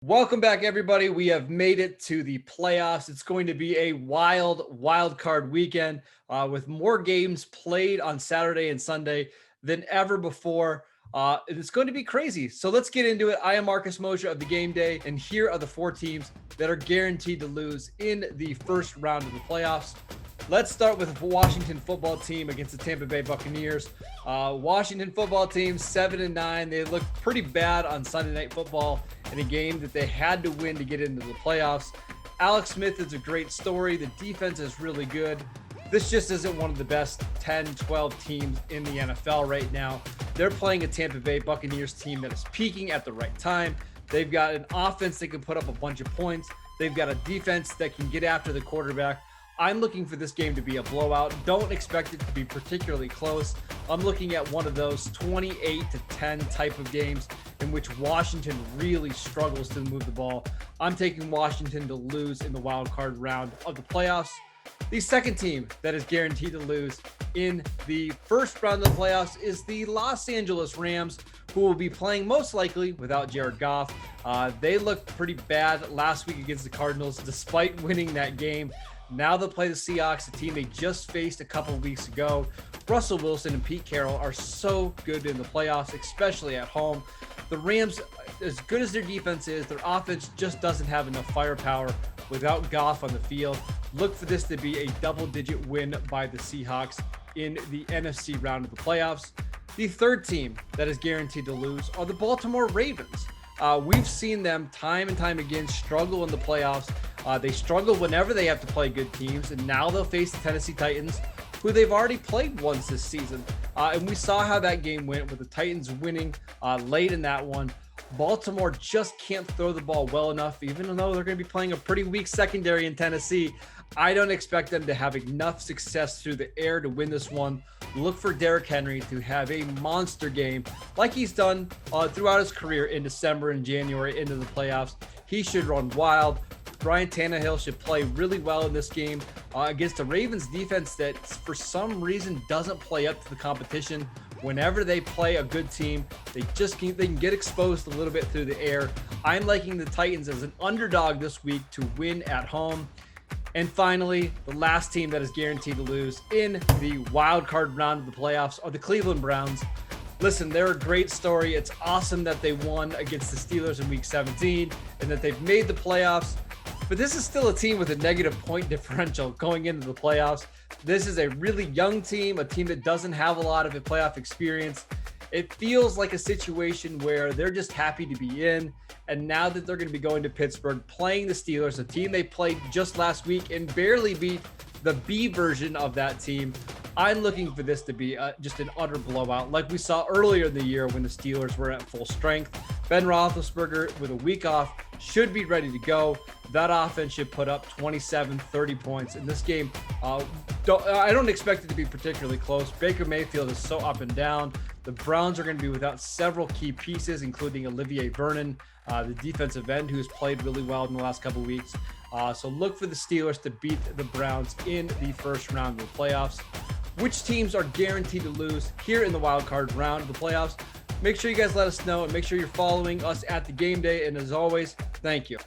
Welcome back, everybody. We have made it to the playoffs. It's going to be a wild card weekend with more games played on Saturday and Sunday than ever before. It's going to be crazy. So let's get into it. I am Marcus Mosher of the Game Day, and here are the four teams that are guaranteed to lose in the first round of the playoffs. Let's start with the Washington football team against the Tampa Bay Buccaneers. Washington football team 7-9. They looked pretty bad on Sunday Night Football in a game that they had to win to get into the playoffs. Alex Smith is a great story. The defense is really good. This just isn't one of the best 10, 12 teams in the NFL right now. They're playing a Tampa Bay Buccaneers team that is peaking at the right time. They've got an offense that can put up a bunch of points. They've got a defense that can get after the quarterback. I'm looking for this game to be a blowout. Don't expect it to be particularly close. I'm looking at one of those 28-10 type of games in which Washington really struggles to move the ball. I'm taking Washington to lose in the wild card round of the playoffs. The second team that is guaranteed to lose in the first round of the playoffs is the Los Angeles Rams, who will be playing most likely without Jared Goff. They looked pretty bad last week against the Cardinals, despite winning that game. Now they'll play the Seahawks, a team they just faced a couple of weeks ago. Russell Wilson and Pete Carroll are so good in the playoffs, especially at home. The Rams, as good as their defense is, their offense just doesn't have enough firepower without Goff on the field. Look for this to be a double-digit win by the Seahawks in the NFC round of the playoffs. The third team that is guaranteed to lose are the Baltimore Ravens. We've seen them time and time again struggle in the playoffs. They struggle whenever they have to play good teams, and now they'll face the Tennessee Titans, who they've already played once this season. And we saw how that game went with the Titans winning late in that one. Baltimore just can't throw the ball well enough, even though they're going to be playing a pretty weak secondary in Tennessee. I don't expect them to have enough success through the air to win this one. Look for Derrick Henry to have a monster game like he's done throughout his career in December and January into the playoffs. He should run wild. Ryan Tannehill should play really well in this game against the Ravens defense that for some reason doesn't play up to the competition. Whenever they play a good team, they can get exposed a little bit through the air. I'm liking the Titans as an underdog this week to win at home. And finally, the last team that is guaranteed to lose in the wild card round of the playoffs are the Cleveland Browns. Listen, they're a great story. It's awesome that they won against the Steelers in week 17 and that they've made the playoffs. But this is still a team with a negative point differential going into the playoffs. This is a really young team, a team that doesn't have a lot of playoff experience. It feels like a situation where they're just happy to be in. And now that they're going to be going to Pittsburgh, playing the Steelers, a team they played just last week and barely beat the B version of that team, I'm looking for this to be just an utter blowout like we saw earlier in the year when the Steelers were at full strength. Ben Roethlisberger, with a week off, should be ready to go. That offense should put up 27, 30 points. In this game, I don't expect it to be particularly close. Baker Mayfield is so up and down. The Browns are going to be without several key pieces, including Olivier Vernon, the defensive end, who's played really well in the last couple of weeks. So look for the Steelers to beat the Browns in the first round of the playoffs. Which teams are guaranteed to lose here in the wild card round of the playoffs? Make sure you guys let us know, and make sure you're following us at the Game Day. And as always, thank you.